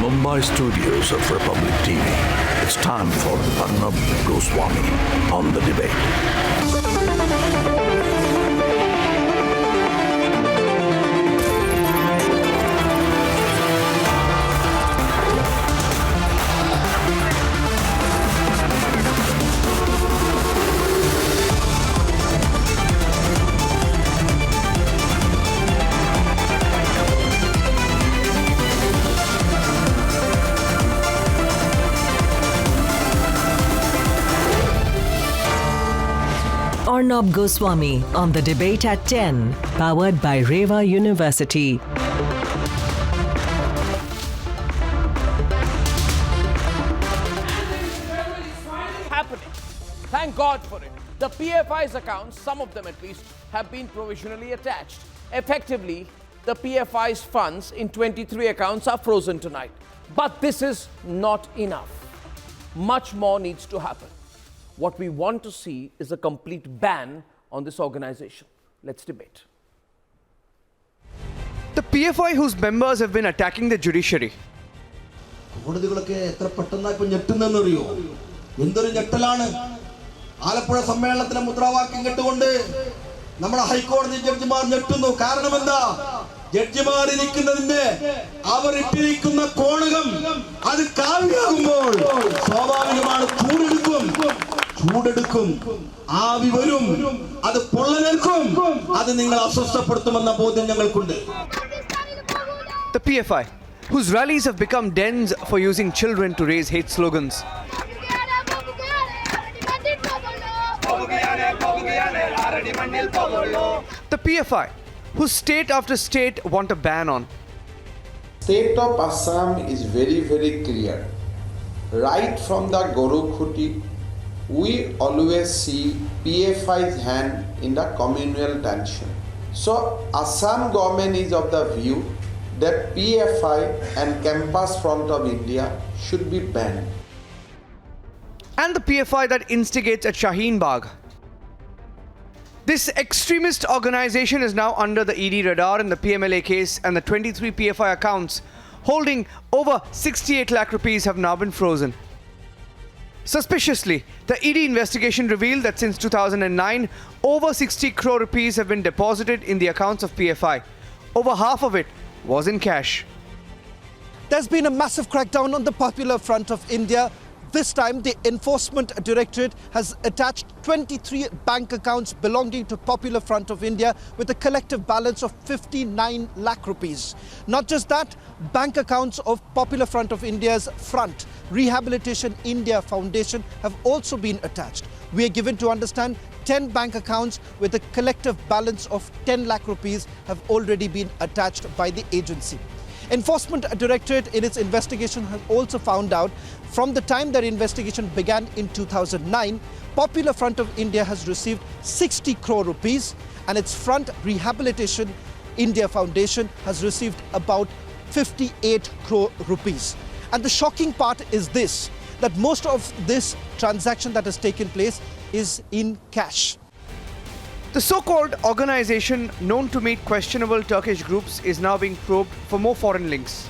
Mumbai studios of Republic TV, it's time for Arnab Goswami on the debate. Arnab Goswami on the debate at 10, powered by Reva University. Happening. Thank God for it. The PFI's accounts, some of them at least, have been provisionally attached. Effectively, the PFI's funds in 23 accounts are frozen tonight. But this is not enough. Much more needs to happen. What we want to see is a complete ban on this organization. Let's debate. The PFI whose members have been attacking the judiciary. കോടതികളൊക്കെ എത്ര പെട്ടെന്നായി ഇപ്പൊ ഞെട്ടുന്നറിയോ? എന്തൊരു ഞെട്ടലാണ്. ആലപ്പുഴ സമ്മേളനത്തിലെ മുദ്രാവാക്യം കേട്ടുകൊണ്ട് നമ്മുടെ ഹൈക്കോടതി ജഡ്ജിമാർ ഞെട്ടുന്നു. കാരണം എന്താ? ജഡ്ജിമാർ ഇരിക്കുന്നതിന്റെ അവർ ഇട്ടിരിക്കുന്ന കോണകം അത് കാവ്യാകുമ്പോൾ സ്വാഭാവികമാണ് ചൂടെടുക്കും, ആവി വരും, അത് പൊള്ളലേൽക്കും, അത് നിങ്ങൾ അസ്വസ്ഥപ്പെടുത്തുമെന്ന ബോധ്യം ഞങ്ങൾക്കുണ്ട്. The PFI, whose rallies have become dens for using children to raise hate slogans. The PFI, whose state after state want a ban on. State of Assam is very, very clear. Right from the Gorokhuti, we always see PFI's hand in the communal tension. So Assam government is of the view that PFI and Campus Front of India should be banned. And the PFI that instigates at Shaheen Bagh. This extremist organization is now under the ED radar in the PMLA case, and the 23 PFI accounts holding over 68 lakh rupees have now been frozen. Suspiciously, the ED investigation revealed that since 2009, over 60 crore rupees have been deposited in the accounts of PFI. Over half of it was in cash. There's been a massive crackdown on the Popular Front of India. This time, the Enforcement Directorate has attached 23 bank accounts belonging to Popular Front of India with a collective balance of 59 lakh rupees. Not just that, bank accounts of Popular Front of India's Front, Rehabilitation India Foundation have also been attached. We are given to understand 10 bank accounts with a collective balance of 10 lakh rupees have already been attached by the agency. Enforcement Directorate in its investigation has also found out from the time that investigation began in 2009, Popular Front of India has received 60 crore rupees and its Front Rehabilitation India Foundation has received about 58 crore rupees. And the shocking part is this, that most of this transaction that has taken place is in cash. The so-called organization known to meet questionable Turkish groups is now being probed for more foreign links.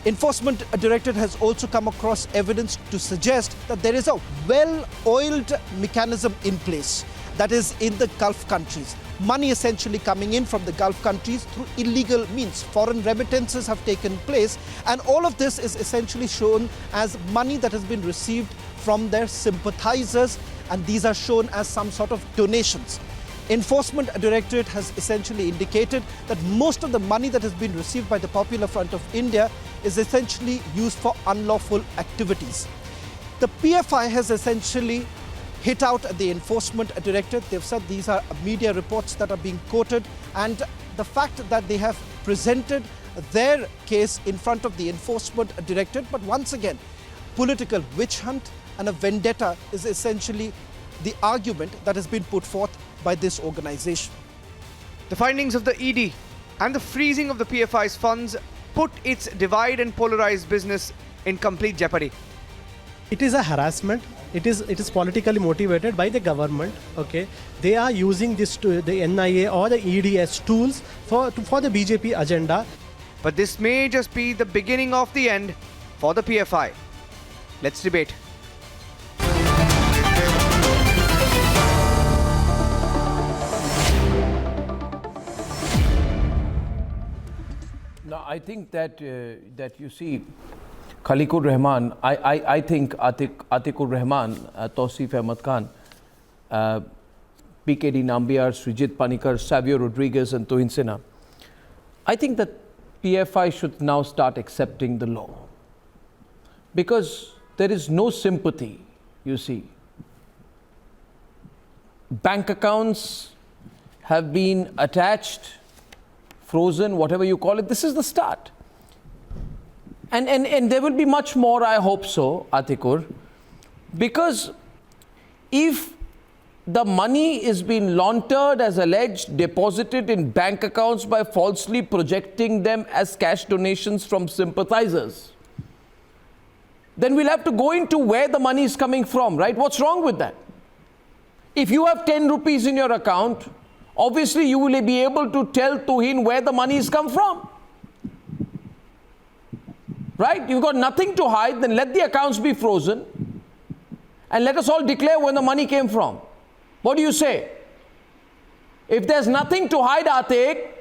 Enforcement Directorate has also come across evidence to suggest that there is a well-oiled mechanism in place, that is in the Gulf countries. Money essentially coming in from the Gulf countries through illegal means. Foreign remittances have taken place, and all of this is essentially shown as money that has been received from their sympathizers, and these are shown as some sort of donations. Enforcement Directorate has essentially indicated that most of the money that has been received by the Popular Front of India is essentially used for unlawful activities. The PFI has essentially hit out at the Enforcement Directorate. They've said these are media reports that are being quoted, and the fact that they have presented their case in front of the Enforcement Directorate. But once again, political witch hunt and a vendetta is essentially the argument that has been put forth by this organization. The findings of the ED and the freezing of the PFI's funds put its divide and polarized business in complete jeopardy. It is a harassment. It is politically motivated by the government. Okay, they are using this to the NIA or the ED as tools for the BJP agenda. but this may just be the beginning of the end for the PFI. Let's debate. Now, I think that that you see, Khaliqur Rahman, I think Atikur Rahman, Tausif Ahmad Khan, PKD Nambiar, Srijit Panikar, Savio Rodriguez and Tuhin Sinha, I think that PFI should now start accepting the law. Because there is no sympathy, you see. Bank accounts have been attached, frozen, whatever you call it. This is the start. And there will be much more, I hope so, Atikur, because if the money is being laundered as alleged, deposited in bank accounts by falsely projecting them as cash donations from sympathizers, then we'll have to go into where the money is coming from, right? What's wrong with that? If you have 10 rupees in your account, obviously you will be able to tell Tuhin where the money has come from. Right? You've got nothing to hide, then let the accounts be frozen and let us all declare where the money came from. What do you say? If there's nothing to hide, Atik,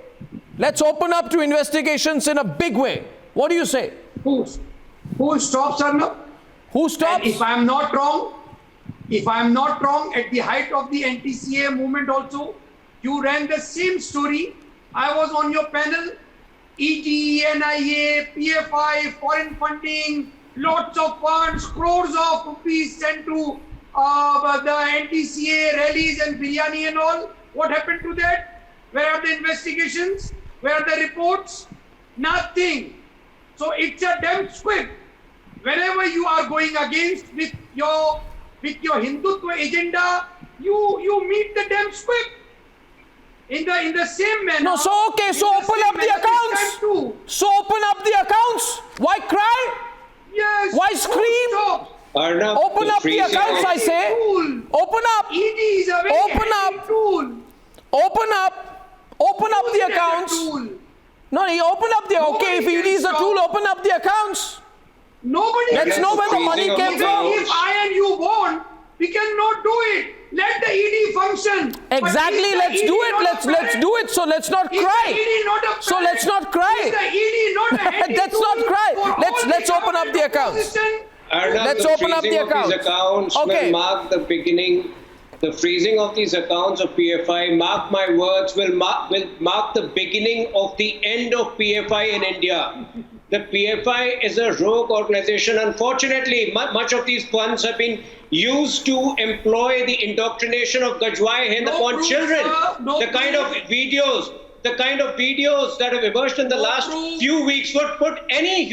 let's open up to investigations in a big way. What do you say? Who stops, Arnab? Who stops? And if I'm not wrong, at the height of the NTCA movement also, you ran the same story. I was on your panel. ED, NIA, PFI, foreign funding, lots of funds, crores of rupees sent to the NTCA rallies and biryani and all. What happened to that? Where are the investigations? Where are the reports? Nothing. So it's a damn squib. Whenever you are going against with your Hindutva agenda, you meet the damn squib. In the same manner. No, so okay, so open up the accounts. So open up the accounts. Why cry? Yes. Why scream? Arnab, open up the accounts, I say. Open up. ED is a very handy tool. Open up the accounts. No, you open up the. Okay, if ED is a tool, open up the accounts. Nobody. Let's know where the money came from. If I and you want, we cannot do it. Let the ED function. Exactly, let's do it. Let's do it. So let's not cry. So let's not cry. Let's not cry. Let's open up the accounts. Arnab, let's open up the accounts. Okay. Will mark the beginning. The freezing of these accounts of PFI, mark my words, will mark the beginning of the end of PFI in India. The PFI is a rogue organization. Unfortunately, much of these funds have been used to employ the indoctrination of Gajwai Hind upon children. The kind of videos that have emerged in the last few weeks would put any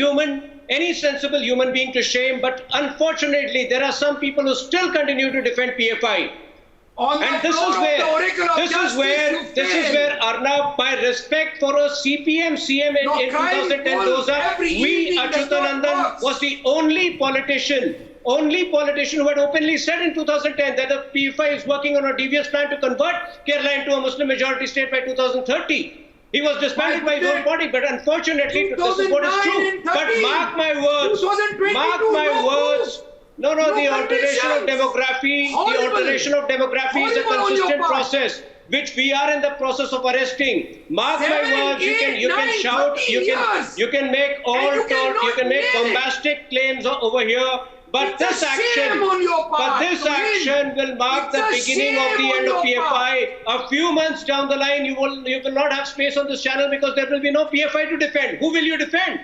sensible human being to shame. But unfortunately, there are some people who still continue to defend PFI. And this is where Arnab, my respect for a CPM CM in 2010 goes up. Achyutanandan was the only politician who had openly said in 2010 that the PFI is working on a devious plan to convert Kerala into a Muslim majority state by 2030. He was disbanded by his own party, but unfortunately, this is what is true. But mark my words. No, the alteration of demography is a consistent process, which we are in the process of arresting. Mark my words, you can shout, you can make bombastic claims over here, but this action will mark the beginning of the end of PFI. A few months down the line, you will not have space on this channel because there will be no PFI to defend. Who will you defend?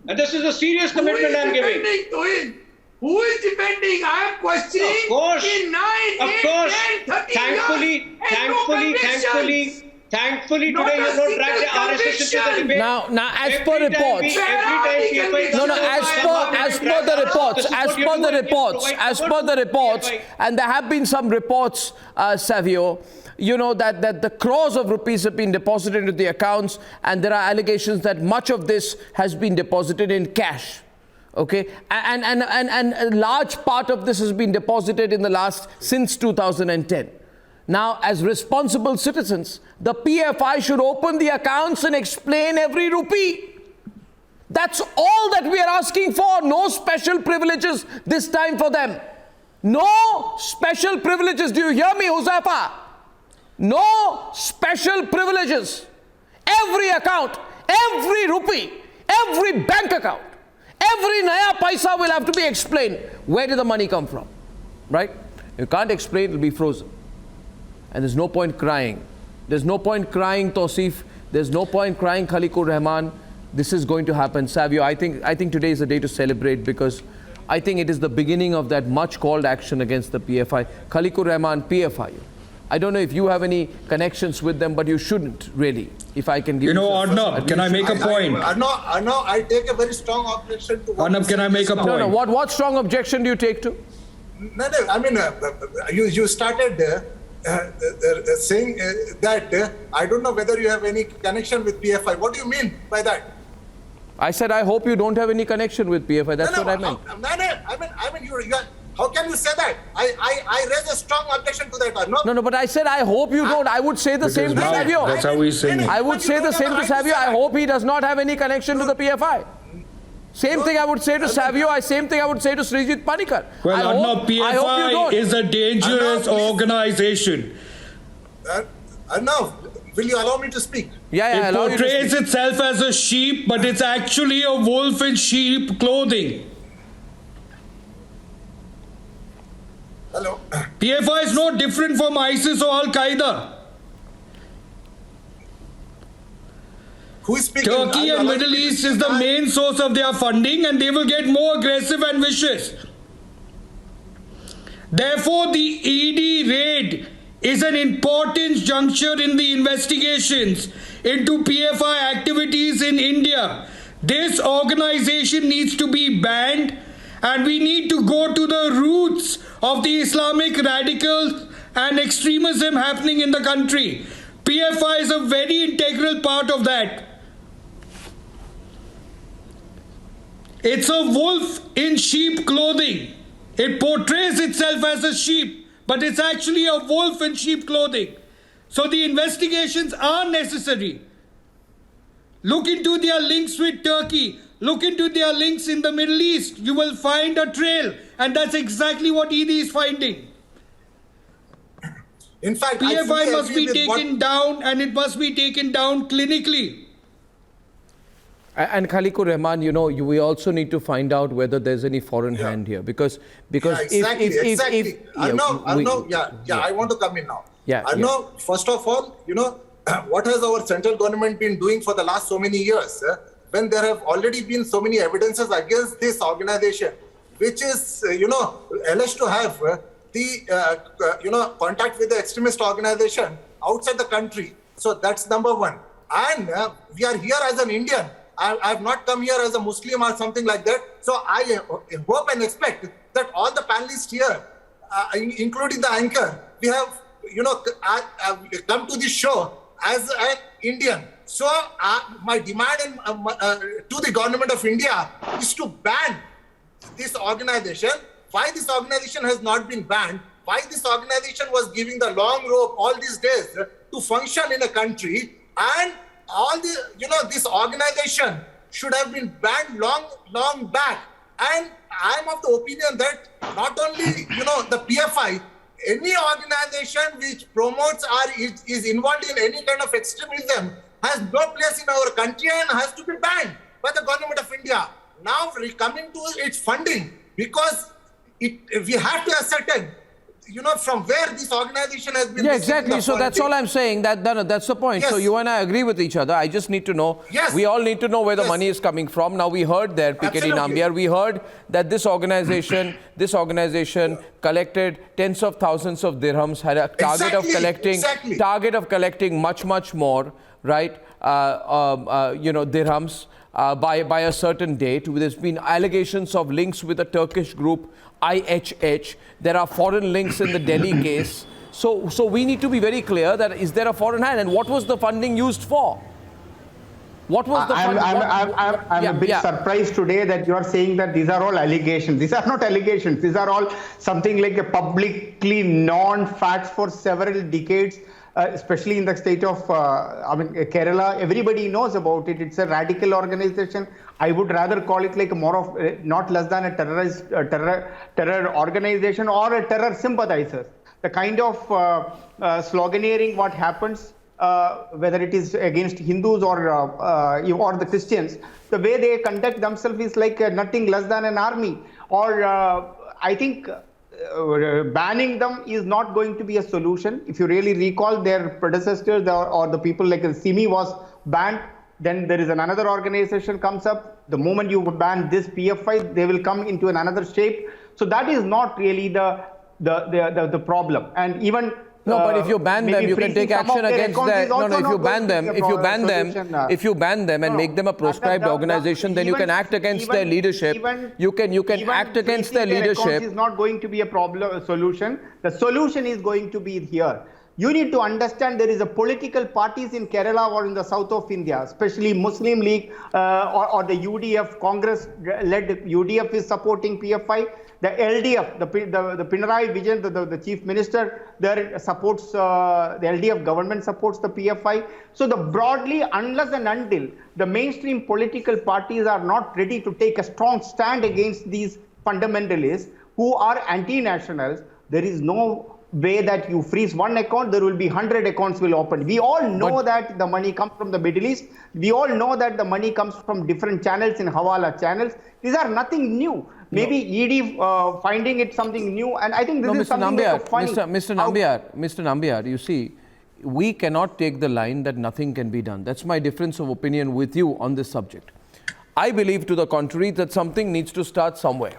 And this is a serious commitment I'm giving. Who is defending? I am questioning. Of course. In 9, 8, 10, 30 Thankfully, Not today you a have not dragged the single RSS into the conviction. debate. Now, as per reports, as per the reports, and there have been some reports, Savio, you know, that the crores of rupees have been deposited into the accounts, and there are allegations that much of this has been deposited in cash. Okay, and a large part of this has been deposited since 2010. Now, as responsible citizens, the PFI should open the accounts and explain every rupee. That's all that we are asking for. No special privileges this time for them. No special privileges. Do you hear me, Huzaifa? No special privileges. Every account, every rupee, every bank account, every naya paisa will have to be explained. Where did the money come from? Right? You can't explain, it will be frozen. And there's no point crying. There's no point crying, Tausif. There's no point crying, Khaliqur Rahman. This is going to happen. Savio, I think today is a day to celebrate, because I think it is the beginning of that much called action against the PFI. Khaliqur Rahman, PFI. I don't know if you have any connections with them, but you shouldn't really. If I can give you Arnab, can I make a point? Arnab, I take a very strong objection to what Arnab, can I make a point? No, what strong objection do you take to? No, I mean, you started saying that I don't know whether you have any connection with PFI. What do you mean by that? I said I hope you don't have any connection with PFI. That's what I meant. I mean, how can you say that? I raise a strong objection to that. No, but I said I hope you don't. I would say the same to Savio. That's how he's saying it. I would say the same to Savio. I hope he does not have any connection to the PFI. Same thing I would say to Savio. Same thing I would say to Srijit Panikar. Well, Arnab, PFI is a dangerous organization. Arnab, will you allow me to speak? Yeah, it portrays itself as a sheep, but it's actually a wolf in sheep clothing. Hello. PFI is no different from ISIS or Al-Qaeda. Who is speaking? Turkey and Middle East is the main source of their funding, and they will get more aggressive and vicious. Therefore, the ED raid is an important juncture in the investigations into PFI activities in India. This organization needs to be banned, and we need to go to the roots of the Islamic radicals and extremism happening in the country. PFI is a very integral part of that. It's a wolf in sheep clothing. It portrays itself as a sheep, but it's actually a wolf in sheep clothing. So the investigations are necessary. Look into their links with Turkey. Look into their links in the Middle East. You will find a trail. And that's exactly what ED is finding. In fact, PFI must be taken down, and it must be taken down clinically. And Khaliqur Rahman, we also need to find out whether there's any foreign hand here, because exactly. I want to come in now. First of all, what has our central government been doing for the last so many years? When there have already been so many evidences against this organization, which is, alleged to have the, contact with the extremist organization outside the country. So that's number one. And we are here as an Indian. I have not come here as a Muslim or something like that. So I hope and expect that all the panelists here, including the anchor, we have, come to this show as an Indian. So my demand to the government of India is to ban this organization. Why this organization has not been banned? Why this organization was giving the long rope all these days to function in a country, and all the, this organization should have been banned long back. And I'm of the opinion that not only, the PFI, any organization which promotes or is involved in any kind of extremism has no place in our country and has to be banned by the government of India. Now coming to its funding, because we have to ascertain, from where this organization has been. Yeah, exactly. So that's all I'm saying. That's the point. Yes. So you and I agree with each other. I just need to know. Yes. We all need to know where the money is coming from. Now we heard there, Piketty Nambiar, we heard that this organization collected tens of thousands of dirhams, had a target of collecting much more, right? Dirhams. By a certain date. There's been allegations of links with a Turkish group, IHH. There are foreign links in the Delhi case. So we need to be very clear that is there a foreign hand, and what was the funding used for? What was the fund? I'm a bit surprised today that you are saying that these are all allegations. These are not allegations. These are all something like a publicly known facts for several decades, especially in the state of Kerala. Everybody knows about it. It's a radical organization. I would rather call it like more of not less than a terror organization or a terror sympathizer. The kind of sloganeering what happens, whether it is against Hindus or the Christians, the way they conduct themselves is like nothing less than an army. Or I think banning them is not going to be a solution. If you really recall, their predecessors or the people like Simi was banned. Then there is another organization comes up. The moment you ban this PFI, they will come into another shape. So that is not really the problem. And even no, but if you ban them, you can take action against them. No, if you ban them, if you ban them and make them a proscribed organization, then you can act against their leadership. You can act against their leadership. Is not going to be a solution. The solution is going to be here. You need to understand there is a political parties in Kerala or in the south of India, especially Muslim League or the UDF, Congress-led UDF is supporting PFI. The LDF, the Pinarayi Vijayan, the chief minister there supports, the LDF government supports the PFI. So broadly, unless and until the mainstream political parties are not ready to take a strong stand against these fundamentalists who are anti-nationals, there is no way that you freeze one account, there will be 100 accounts will open. We all know that the money comes from the Middle East. We all know that the money comes from different channels in Hawala channels. These are nothing new. Maybe ED finding it something new, and I think this is something that's funny. Mr. Nambiar, you see, we cannot take the line that nothing can be done. That's my difference of opinion with you on this subject. I believe to the contrary that something needs to start somewhere.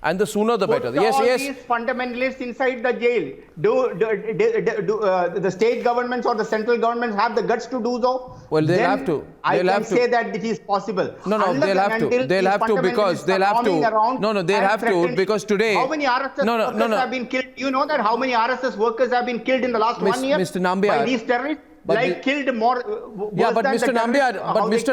And the sooner the better. Yes. These fundamentalists inside the jail. Do the state governments or the central governments have the guts to do so? Well, they'll have to. I can say that it is possible. No, they'll have to. They'll have to because they'll have to. No, they'll have to because today. How many RSS workers have been killed? You know that how many RSS workers have been killed in the last 1 year Mr. Nambiar, by these terrorists? Killed more. But Mr.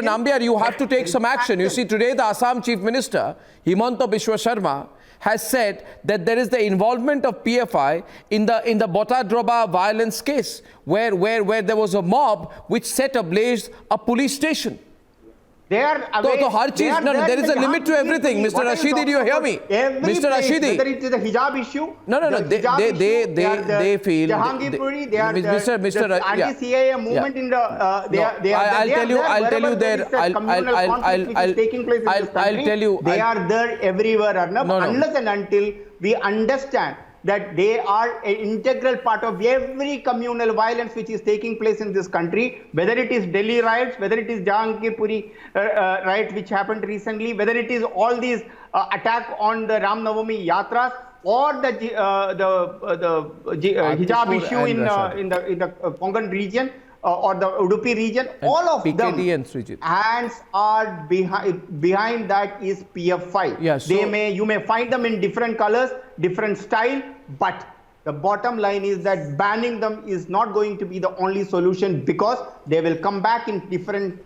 Nambiar, you have to take some action. You see, today the Assam Chief Minister, Himanta Biswa Sharma, has said that there is the involvement of PFI in the Botadroba violence case, where there was a mob which set ablaze a police station. There is a limit to everything. Mr. Rashidi, do you hear me? Mr. Rashidi. Whether it is a hijab issue. No. They feel. Jahangirpuri, they are the anti-CIA movement in the. I'll tell you there. I'll tell you. They are there everywhere, Arnab. Unless and until we understand that they are an integral part of every communal violence which is taking place in this country, whether it is Delhi riots, whether it is Jahangirpuri riot which happened recently, whether it is all these attack on the Ram Navami Yatras, or the hijab issue in the Konkan region or the Udupi region, all of them hands are behind that is PFI. Yes, you may find them in different colors, different style, but the bottom line is that banning them is not going to be the only solution, because they will come back in 10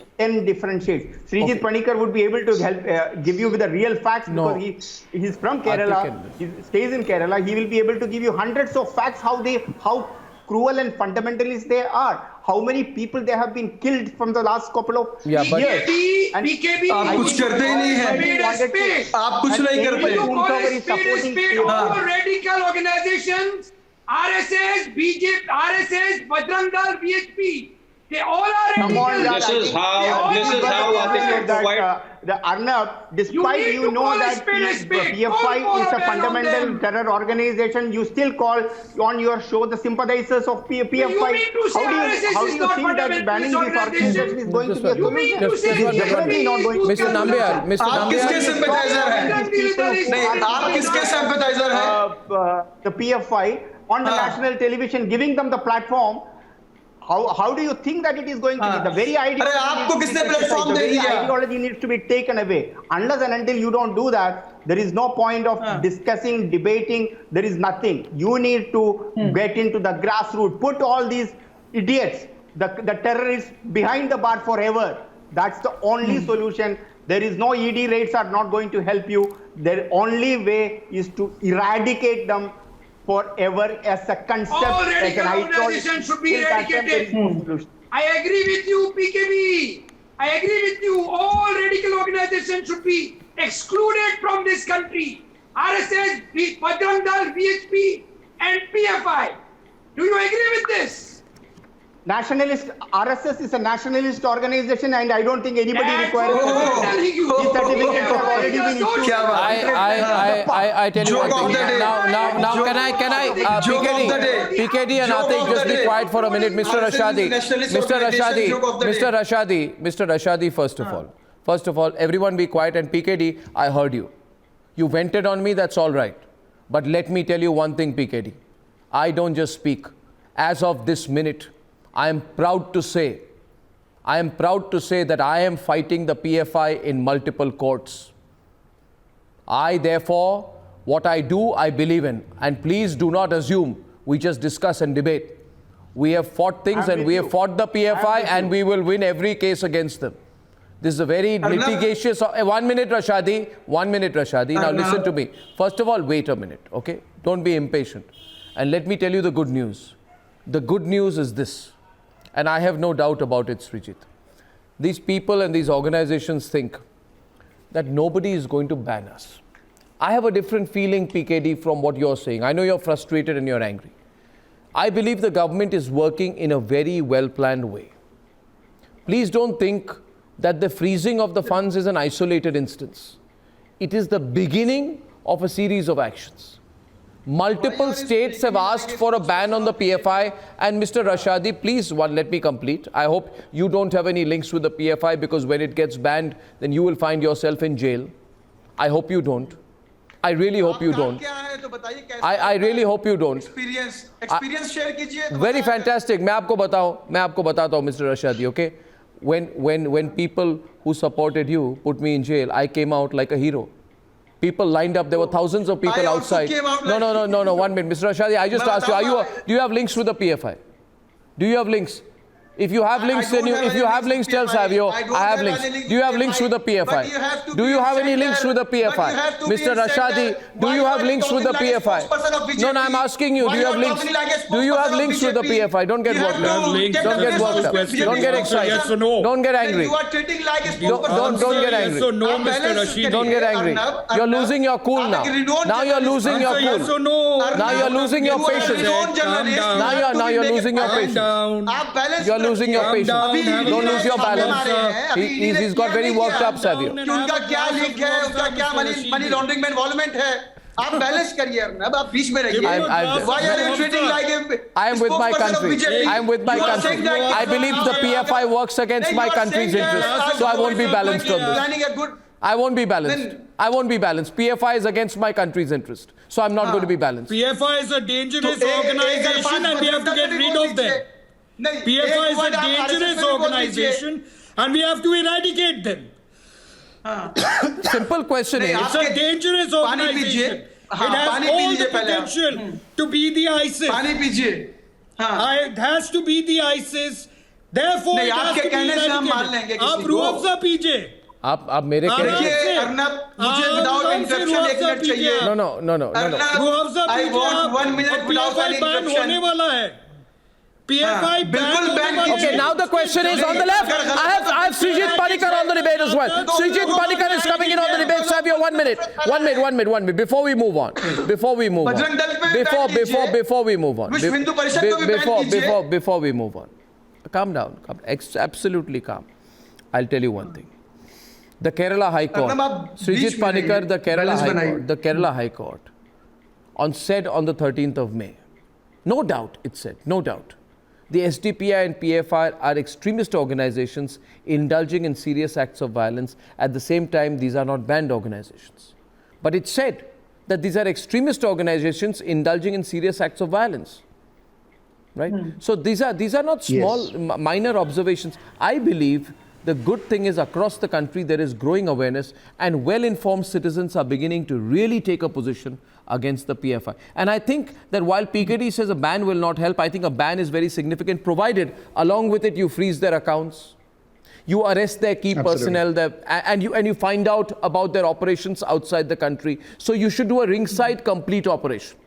different shades. Srijit Panikar would be able to help give you with the real facts, because he's from Kerala, he stays in Kerala. He will be able to give you hundreds of facts how cruel and fundamentalist they are. How many people they have been killed from the last couple of years. BKB, आप कुछ करते ही नहीं हैं. आप कुछ नहीं करते. Radical organizations, RSS, BJP, RSS, Bajrang Dal, BHP. They all are radical. This is how the Arnab, despite you know that PFI is a fundamental terror organization, you still call on your show the sympathizers of PFI. How do you think that banning this organization is going to be a solution? Mr. Nambiar, आप किसके sympathizer हैं? नहीं, आप किसके sympathizer हैं? The PFI on the national television, giving them the platform. How do you think that it is going to be? The very ideology needs to be taken away. Unless and until you don't do that, there is no point of discussing, debating. There is nothing. You need to get into the grassroots. Put all these idiots, the terrorists behind the bar forever. That's the only solution. There is no ED rates are not going to help you. The only way is to eradicate them forever as a concept. All radical organizations should be eradicated. I agree with you, PKB. I agree with you. All radical organizations should be excluded from this country. RSS, Bajrang Dal, VHP, and PFI. Do you agree with this? Nationalist RSS is a nationalist organization, and I don't think anybody requires These certificates have already been issued. I tell you one thing. Now, can I, PKD and Atik, just be quiet for a minute, Mr. Rashadi, first of all, everyone be quiet, and PKD, I heard you. You vented on me, that's all right. But let me tell you one thing, PKD. I don't just speak. As of this minute, I am proud to say that I am fighting the PFI in multiple courts. Therefore, what I do, I believe in. And please do not assume we just discuss and debate. We have fought things and we have fought the PFI and we will win every case against them. This is a very litigious... 1 minute, Rashadi. 1 minute, Rashadi. Now listen to me. First of all, wait a minute, okay? Don't be impatient. And let me tell you the good news. The good news is this. And I have no doubt about it, Srijit. These people and these organizations think that nobody is going to ban us. I have a different feeling, PKD, from what you're saying. I know you're frustrated and you're angry. I believe the government is working in a very well-planned way. Please don't think that the freezing of the funds is an isolated instance. It is the beginning of a series of actions. Multiple states have asked for a ban on the PFI, and Mr. Rashadi, please, let me complete. I hope you don't have any links with the PFI, because when it gets banned, then you will find yourself in jail. I hope you don't. I really hope you don't. I really hope you don't. Experience share कीजिए. Very fantastic. मैं आपको बताता हूँ, Mr. Rashadi, okay? When people who supported you put me in jail, I came out like a hero. People lined up. There were thousands of people outside. No. 1 minute. Mr. Rashadi, I just asked you, do you have links with the PFI? Do you have links? If you have links, then if you have links, tell Savio, I have links. Do you have links with the PFI? Do you have any links with the PFI? Mr. Rashadi, do you have links with the PFI? No, I'm asking you, do you have links? Do you have links with the PFI? Don't get worked up. Don't get worked up. Don't get excited. Don't get angry. Don't get angry. So no, Mr. Rashidi. Don't get angry. You're losing your cool now. Now you're losing your cool. Now you're losing your patience. Now you're losing your patience. You're losing your patience. Don't lose your balance. He's got very worked up, Savio. उनका क्या link है, उसका क्या money laundering में involvement है? आप balance करिए अर्नब, आप बीच में रहिए. Why are you treating like I am with my country. I am with my country. I believe the PFI works against my country's interests, so I won't be balanced on this. I won't be balanced. I won't be balanced. PFI is against my country's interest, so I'm not going to be balanced. PFI is a dangerous organization and we have to get rid of them. PFI is a dangerous organization and we have to eradicate them. Simple question is, it's a dangerous organization. It has all the potential to be the ISIS. It has to be the ISIS. Therefore, it has to be eradicated. आप रूअफ़ज़ा पीजिए. आप मेरे देखिए अर्नब, मुझे without interruption 1 minute चाहिए. No. Rooh Afza I want 1 minute without any interruption. होने वाला है. PFI ban. Okay, now the question is on the left. I have Srijit Panikar on the debate as well. Srijit Panikar is coming in on the debate. Savio, 1 minute. 1 minute. Before we move on. Before we move on. Calm down. Absolutely calm. I'll tell you one thing. The Kerala High Court. Srijit Panikar, the Kerala High Court said on the 13th of May. No doubt, it said, no doubt. The SDPI and PFI are extremist organizations indulging in serious acts of violence. At the same time, these are not banned organizations. But it said that these are extremist organizations indulging in serious acts of violence. Right? So these are not small, minor observations. I believe the good thing is across the country there is growing awareness and well-informed citizens are beginning to really take a position against the PFI. And I think that while PKD says a ban will not help, I think a ban is very significant, provided along with it you freeze their accounts, you arrest their key personnel, and you find out about their operations outside the country. So you should do a ringside complete operation.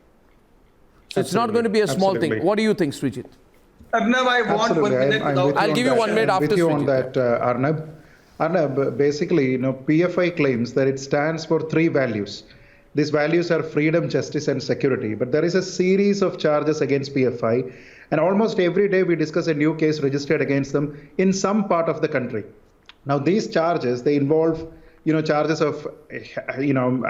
So it's not going to be a small thing. What do you think, Srijit? Arnab, I want 1 minute. I'll give you 1 minute after with you Srijit. on that, Arnab, basically, PFI claims that it stands for 3 values. These values are freedom, justice, and security. But there is a series of charges against PFI, and almost every day we discuss a new case registered against them in some part of the country. Now, these charges, they involve, charges of,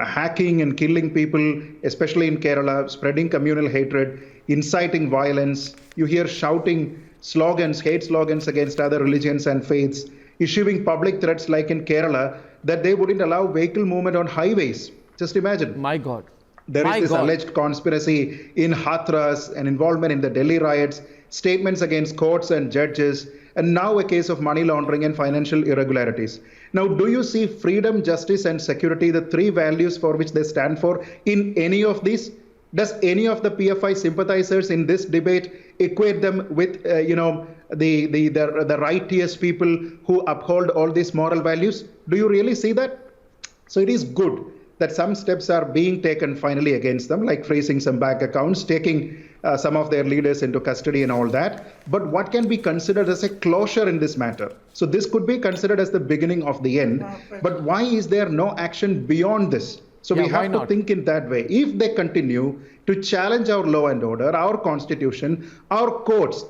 hacking and killing people, especially in Kerala, spreading communal hatred, inciting violence. You hear shouting slogans, hate slogans against other religions and faiths, issuing public threats like in Kerala that they wouldn't allow vehicle movement on highways. Just imagine. My God. There is this alleged conspiracy in Hathras and involvement in the Delhi riots, statements against courts and judges, and now a case of money laundering and financial irregularities. Now, do you see freedom, justice, and security, the 3 values for which they stand for, in any of these? Does any of the PFI sympathizers in this debate equate them with, the righteous people who uphold all these moral values? Do you really see that? So it is good that some steps are being taken finally against them, like freezing some bank accounts, taking some of their leaders into custody and all that. But what can be considered as a closure in this matter? So this could be considered as the beginning of the end. But why is there no action beyond this? So we have to think in that way. If they continue to challenge our law and order, our constitution, our courts,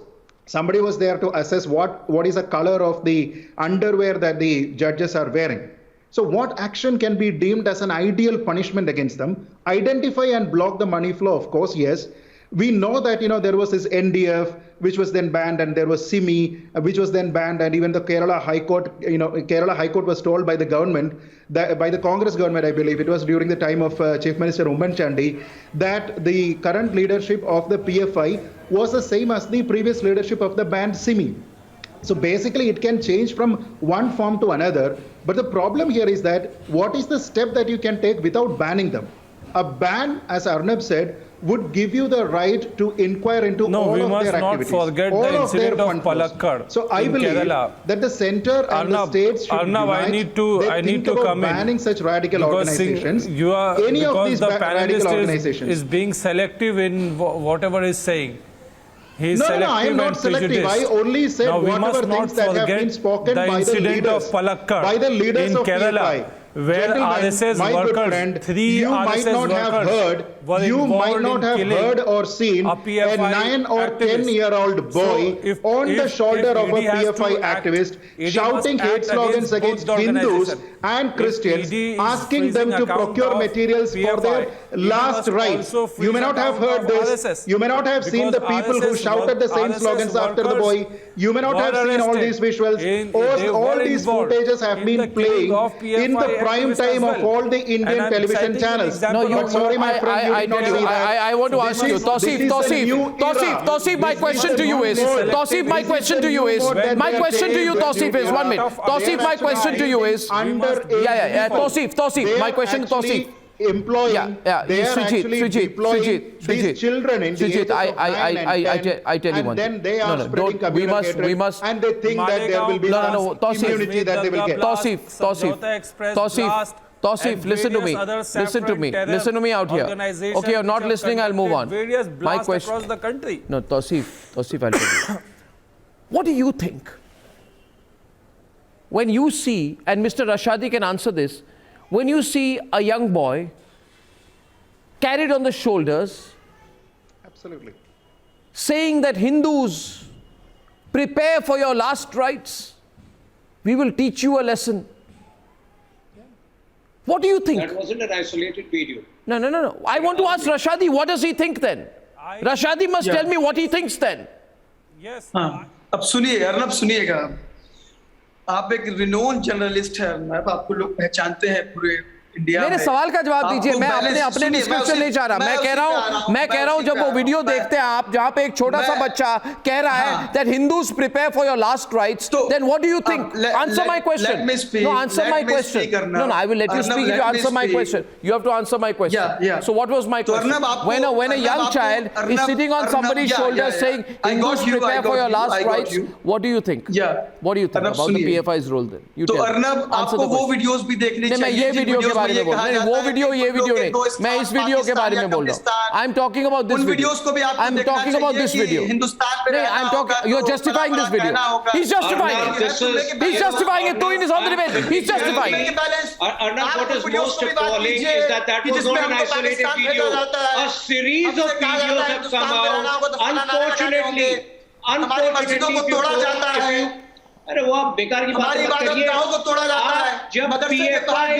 somebody was there to assess what is the color of the underwear that the judges are wearing. So what action can be deemed as an ideal punishment against them? Identify and block the money flow, of course, yes. We know that, there was this NDF, which was then banned, and there was SIMI, which was then banned, and even the Kerala High Court, Kerala High Court was told by the government, by the Congress government, I believe, it was during the time of Chief Minister Umman Chandi, that the current leadership of the PFI was the same as the previous leadership of the banned SIMI. So basically, it can change from one form to another. But the problem here is that what is the step that you can take without banning them? A ban, as Arnab said, would give you the right to inquire into all of their activities. No, we must not forget the incident of Palakkad. So I believe Kerala. that the center and the states should unite. I need to come in. Banning such radical organizations. Any of these radical organizations is being selective in whatever is saying. No, I am not selective. I only said whatever things that have been spoken by the leaders, by the leaders of PFI. Where RSS workers, 3 RSS workers you might not have heard or seen a 9 or 10-year-old boy on the shoulder of a PFI activist shouting hate slogans against Hindus and Christians, asking them to procure materials for their last rites. You may not have heard this. You may not have seen the people who shouted the same slogans after the boy. You may not have seen all these visuals. All these footages have been playing in the prime time of all the Indian television channels. No, but sorry, my friend, you did not see that. I want to ask you, Tausif, my question to you is, Tausif, my question to you is, Tausif, is 1 minute. Tausif, my question to you is, Tausif, my question to Tausif. Employing, they are actually deploying these children in the age of 9 and 10, I tell you one thing. And then they are spreading communal hatred, and they think that there will be some immunity that they will get. Tausif, listen to me out here. Okay, you're not listening, I'll move on. My question, across the country. No, Tausif, I'll tell you. What do you think? When you see, and Mr. Rashadi can answer this, when you see a young boy carried on the shoulders, absolutely, saying that Hindus, prepare for your last rites, we will teach you a lesson. What do you think? That wasn't an isolated video. No. I want to ask Rashadi, what does he think then? Rashadi must tell me what he thinks then. Yes. अब सुनिए अर्नब सुनिएगा आप एक renowned journalist है अर्नब आपको लोग पहचानते हैं पूरे मेरे सवाल का जवाब दीजिए। मैं अपने डिस्क्रिप्शन नहीं चाह रहा। मैं कह रहा हूं जब वो वीडियो देखते हैं आप जहां पे एक छोटा सा बच्चा कह रहा है that Hindus prepare for your last rites, then what do you think? Answer my question. No, answer my question. No, I will let you speak if you answer my question. You have to answer my question. So what was my question? When a young child is sitting on somebody's shoulder saying Hindus prepare for your last rites, what do you think? What do you think about the PFI's role then? You tell me. Arnab, आपको वो videos भी देखनी चाहिए। मैं ये video के बारे में बोल रहा हूं। वो वीडियो ये वीडियो नहीं, मैं इस वीडियो के बारे में बोल रहा हूं। I am talking about this video. I am talking about this video. नहीं, I am talking, you are justifying this video. He is justifying it. He is justifying it. Two in is on the debate. He is justifying it. Arnab, what is most appalling is that was not an isolated video. A series of videos have come out. Unfortunately, अरे वो आप बेकार की बात मत करिए। को तोड़ा जाता है, जब PFI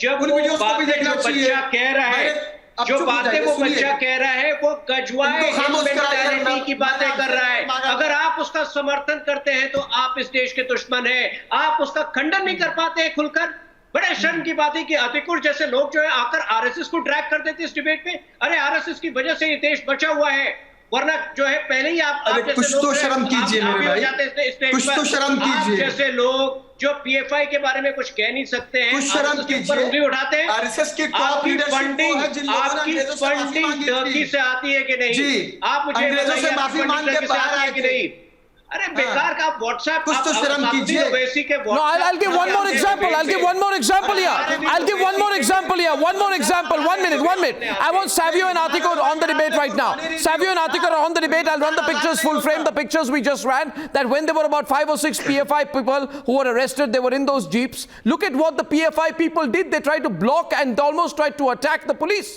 जब वो बातें जो बच्चा कह रहा है, जो बातें वो बच्चा कह रहा है, वो गजवाए मेंटालिटी की बातें कर रहा है। अगर आप उसका समर्थन करते हैं तो आप इस देश के दुश्मन हैं। आप उसका खंडन नहीं कर पाते हैं खुलकर। बड़े शर्म की बात है कि अतिकुर जैसे लोग जो है आकर आरएसएस को ड्रैग कर देते इस डिबेट में। अरे आरएसएस की वजह से ये देश बचा हुआ है, वरना जो है पहले ही आप कुछ तो शर्म कीजिए मेरे भाई, कुछ तो शर्म कीजिए। जैसे लोग जो पीएफआई के बारे में कुछ कह नहीं सकते हैं, कुछ शर्म कीजिए। उंगली उठाते हैं। आरएसएस की आपकी फंडिंग टर्की से आती है कि नहीं? आप मुझे अंग्रेजों से माफी मांग के बाहर आए कि नहीं? अरे बेकार का व्हाट्सएप, कुछ तो शर्म कीजिए। No, I'll give one more example. I'll give one more example here. I'll give one more example here. One more example. 1 minute. 1 minute. I want Savio and Atiko on the debate right now. Savio and Atiko are on the debate. I'll run the pictures full frame. The pictures we just ran. That when there were about 5 or 6 PFI people who were arrested, they were in those jeeps. Look at what the PFI people did. They tried to block and almost tried to attack the police.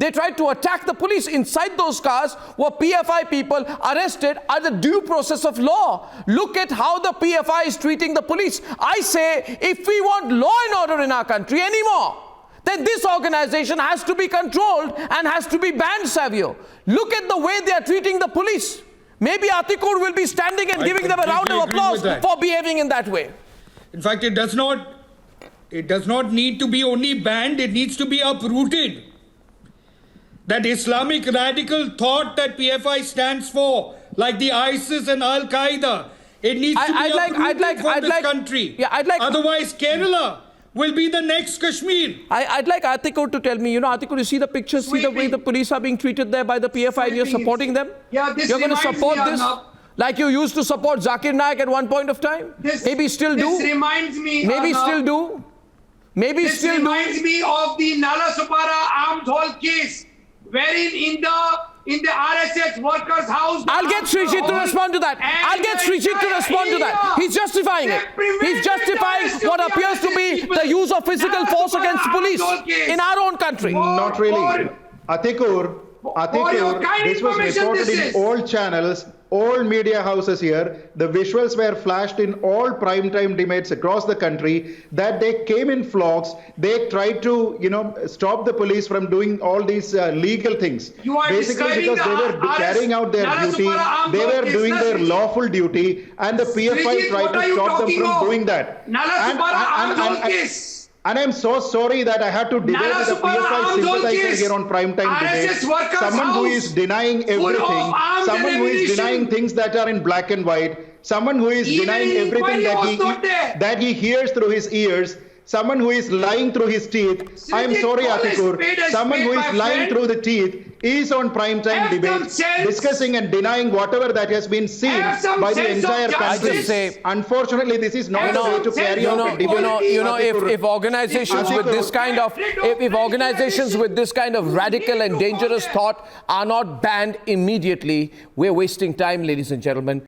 They tried to attack the police. Inside those cars were PFI people arrested under due process of law. Look at how the PFI is treating the police. I say, if we want law and order in our country anymore, then this organization has to be controlled and has to be banned, Savio. Look at the way they are treating the police. Maybe Atikur will be standing and giving them a round of applause for behaving in that way. In fact, it does not need to be only banned, it needs to be uprooted. That Islamic radical thought that PFI stands for, like the ISIS and Al-Qaeda, it needs to be uprooted from this country. Otherwise, Kerala will be the next Kashmir. I'd like Atikur to tell me, Atikur, you see the pictures, see the way the police are being treated there by the PFI, and you're supporting them? Yeah, this you're going to support this? Like you used to support Zakir Naik at one point of time? Maybe still do? This reminds me... Maybe still do? Maybe still do? This reminds me of the Nala Supara arms hall case, wherein in the RSS workers' house... I'll get Srijit to respond to that. I'll get Srijit to respond to that. He's justifying it. He's justifying what appears to be the use of physical force against police in our own country. Not really. Atikur, this was reported in all channels, all media houses here. The visuals were flashed in all primetime debates across the country that they came in flocks. They tried to, stop the police from doing all these legal things. Basically, because they were carrying out their duty, they were doing their lawful duty, and the PFI tried to stop them from doing that. And I'm so sorry that I have to debate with a PFI sympathizer here on primetime debate. Someone who is denying everything, someone who is denying things that are in black and white, someone who is denying everything that he hears through his ears, someone who is lying through his teeth. I'm sorry, Atikur. Someone who is lying through the teeth is on primetime debate, discussing and denying whatever that has been seen by the entire country. Unfortunately, this is not the way to carry out a debate. If organizations with this kind of, if organizations with this kind of radical and dangerous thought are not banned immediately, we're wasting time, ladies and gentlemen.